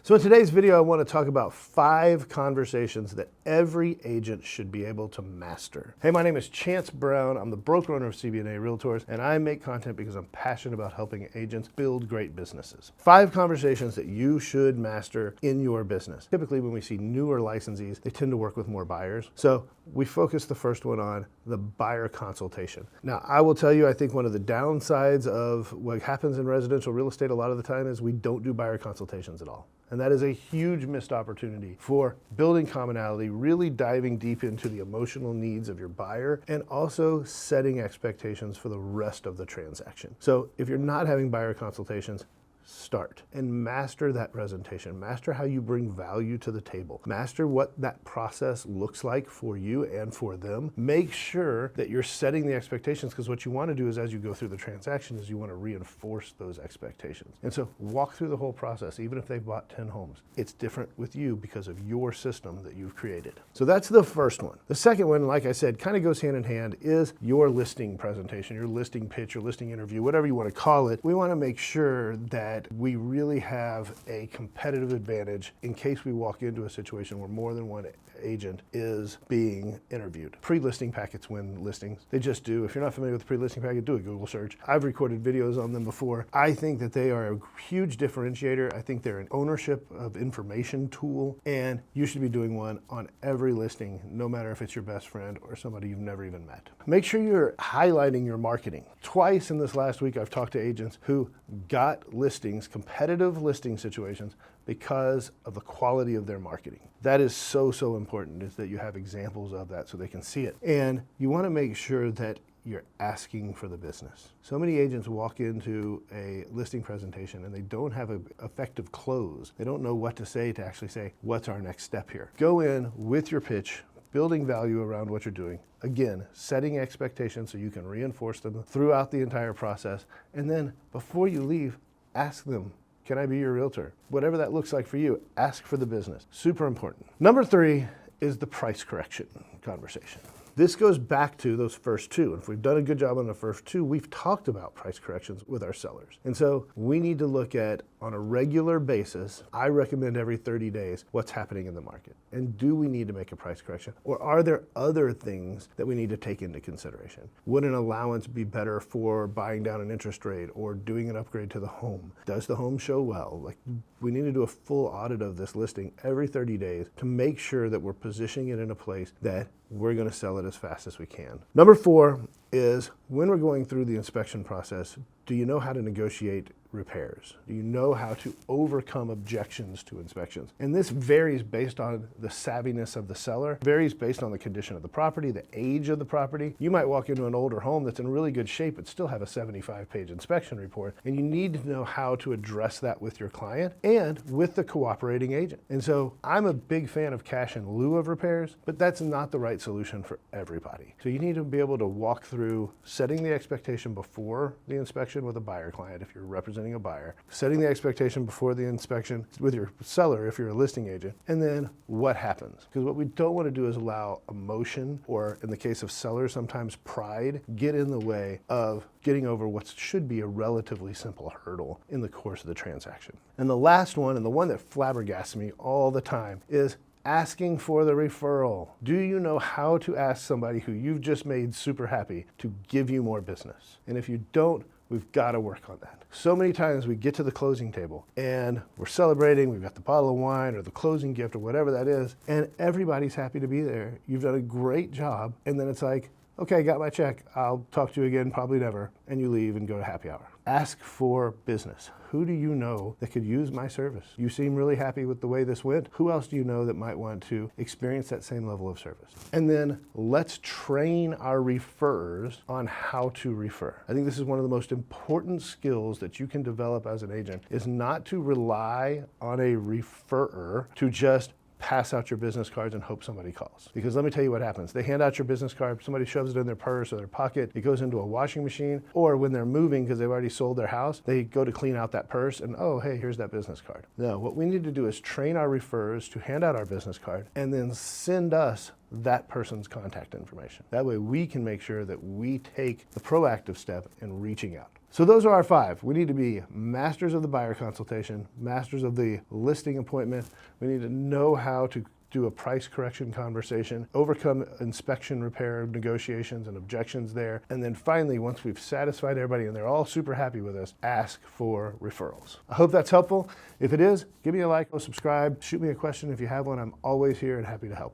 So in today's video, I want to talk about 5 conversations that every agent should be able to master. Hey, my name is Chance Brown. I'm the broker owner of CB&A Realtors, and I make content because I'm passionate about helping agents build great businesses. 5 conversations that you should master in your business. Typically, when we see newer licensees, they tend to work with more buyers. So we focus the first one on the buyer consultation. Now, I will tell you, I think one of the downsides of what happens in residential real estate a lot of the time is we don't do buyer consultations at all. And that is a huge missed opportunity for building commonality, really diving deep into the emotional needs of your buyer, and also setting expectations for the rest of the transaction. So if you're not having buyer consultations, start and master that presentation. Master how you bring value to the table. Master what that process looks like for you and for them. Make sure that you're setting the expectations, because what you want to do is, as you go through the transaction, is you want to reinforce those expectations. And so walk through the whole process. Even if they've bought 10 homes, it's different with you because of your system that you've created. So that's the first one. The second one, like I said, kind of goes hand in hand, is your listing presentation, your listing pitch, your listing interview, whatever you want to call it. We want to make sure that we really have a competitive advantage in case we walk into a situation where more than one agent is being interviewed. Pre-listing packets win listings. They just do. If you're not familiar with the pre-listing packet, do a Google search. I've recorded videos on them before. I think that they are a huge differentiator. I think they're an ownership of information tool, and you should be doing one on every listing, no matter if it's your best friend or somebody you've never even met. Make sure you're highlighting your marketing. Twice in this last week, I've talked to agents who got listings, competitive listing situations, because of the quality of their marketing. That is so important, is that you have examples of that so they can see it. And you want to make sure that you're asking for the business. So many agents walk into a listing presentation and they don't have an effective close. They don't know what to say to actually say, what's our next step here? Go in with your pitch, building value around what you're doing. Again, setting expectations so you can reinforce them throughout the entire process. And then before you leave, ask them, can I be your realtor? Whatever that looks like for you, ask for the business. Super important. Number 3 is the price correction conversation. This goes back to those first 2. And if we've done a good job on the first 2, we've talked about price corrections with our sellers. And so we need to look at, on a regular basis, I recommend every 30 days, what's happening in the market. And do we need to make a price correction? Or are there other things that we need to take into consideration? Would an allowance be better for buying down an interest rate or doing an upgrade to the home? Does the home show well? Like, we need to do a full audit of this listing every 30 days to make sure that we're positioning it in a place that we're going to sell it as fast as we can. Number 4 is, when we're going through the inspection process, do you know how to negotiate repairs? Do you know how to overcome objections to inspections? And this varies based on the savviness of the seller, varies based on the condition of the property, the age of the property. You might walk into an older home that's in really good shape but still have a 75-page inspection report, and you need to know how to address that with your client and with the cooperating agent. And so I'm a big fan of cash in lieu of repairs, but that's not the right solution for everybody. So you need to be able to walk through setting the expectation before the inspection with a buyer client if you're representing a buyer, setting the expectation before the inspection with your seller if you're a listing agent, and then what happens. Because what we don't want to do is allow emotion, or in the case of sellers, sometimes pride, get in the way of getting over what should be a relatively simple hurdle in the course of the transaction. And the last one, and the one that flabbergasts me all the time, is asking for the referral. Do you know how to ask somebody who you've just made super happy to give you more business? And if you don't, we've got to work on that. So many times we get to the closing table and we're celebrating, we've got the bottle of wine or the closing gift or whatever that is, and everybody's happy to be there. You've done a great job, and then it's like, okay, got my check, I'll talk to you again, probably never, and you leave and go to happy hour. Ask for business. Who do you know that could use my service? You seem really happy with the way this went. Who else do you know that might want to experience that same level of service? And then let's train our referrers on how to refer. I think this is one of the most important skills that you can develop as an agent, is not to rely on a referrer to just pass out your business cards and hope somebody calls. Because let me tell you what happens. They hand out your business card, somebody shoves it in their purse or their pocket, it goes into a washing machine, or when they're moving because they've already sold their house, they go to clean out that purse and, oh, hey, here's that business card. No, what we need to do is train our referrers to hand out our business card and then send us that person's contact information. That way we can make sure that we take the proactive step in reaching out. So those are our 5. We need to be masters of the buyer consultation, masters of the listing appointment. We need to know how to do a price correction conversation, overcome inspection, repair, negotiations, and objections there. And then finally, once we've satisfied everybody and they're all super happy with us, ask for referrals. I hope that's helpful. If it is, give me a like, subscribe, shoot me a question if you have one. I'm always here and happy to help.